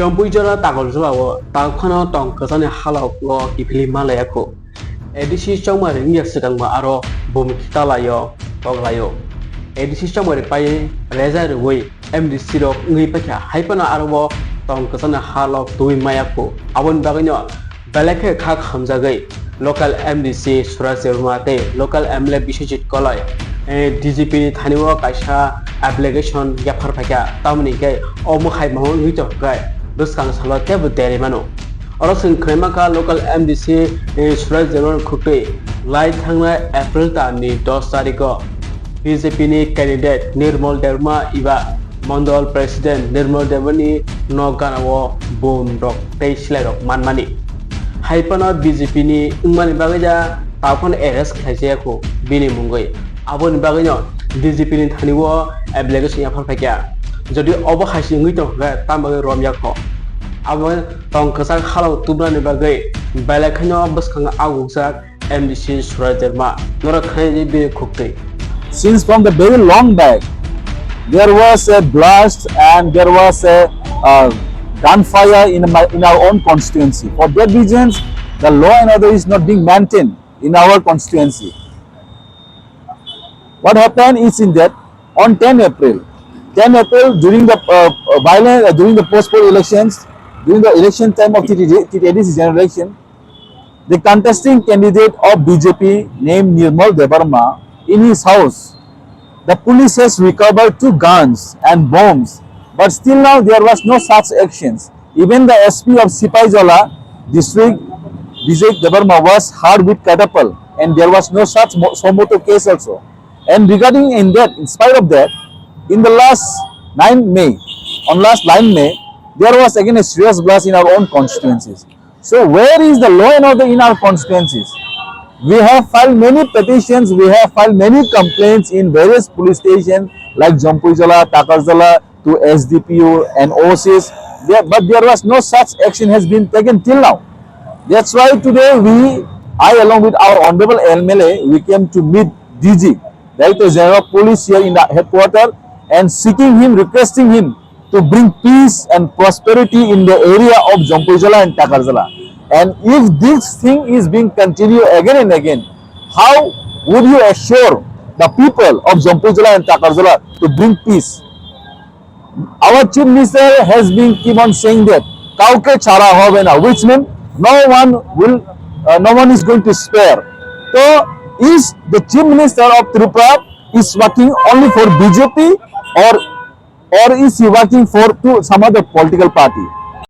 Jampuijala-Takarjala Tabuk Halok Kipili Malayako. Edisi Choma Ringia Sedangma Aro Bumikita Layo, Toglayo. Edisi Choma Pai Reza Way, MDC of Nipaka, Hypana Arvo, Tongkwchang Halok Tui Mayako, Avon Bagino, Balake Kak Hamzagay, local MDC Surasermate, local MLA Bishit Kolai, DGP Taniwa Kasha, application Yaparpaka, Tamunike, Omuhai Mahon Rito Guy. Buskan Salot Derimano. Also, Kremaka local MDC Surasermate Kupe, Light Hanga April Tani, Dos Tariko, BJP candidate Nirmal Derma Iva, Mondol President Nirmal Devani, Noganawo, Boom Rock, Page Letter, Manmani. Hypana BJP Umani Bagaja, Tapon Eres Kajako, Bini Mungay, Avon Bagano, DGP Taniwa, application Yaparpaka. Jadi obo hasil itu gak tambah romyako. Awal tongkwchang Halok tubran bagai balaknya bus kang agungsak MDC Suraserma. Nora kaya jadi kukti. Since from the very long back, there was a blast and there was a gunfire in our own constituency. For that reasons, the law and order is not being maintained in our constituency. What happened is in that on 10 April during the violence during the post-poll elections, during the election time of TTDC general election, the contesting candidate of BJP named Nirmal Devarma, in his house, the police has recovered 2 guns and bombs, but still now there was no such actions. Even the SP of Jampuijala district, Vijay Devarma, was hard with catapult, and there was no such Somoto case also. And regarding in that, in spite of that, in the last 9 May, there was again a serious blast in our own constituencies. So where is the law and order in our constituencies? We have filed many petitions, we have filed many complaints in various police stations like Jampuijala-Takarjala to SDPU and OCs, but there was no such action has been taken till now. That's why today I along with our Honorable MLA, we came to meet DG, Director General of Police here in the headquarters, and seeking him, requesting him to bring peace and prosperity in the area of Jampuijala and Takarjala. And if this thing is being continued again and again, how would you assure the people of Jampuijala and Takarjala to bring peace? Our Chief Minister has been keep on saying that kauke chara hobe na, which means no one is going to spare. So is the Chief Minister of Tripura is working only for BJP or is he working for some other political party?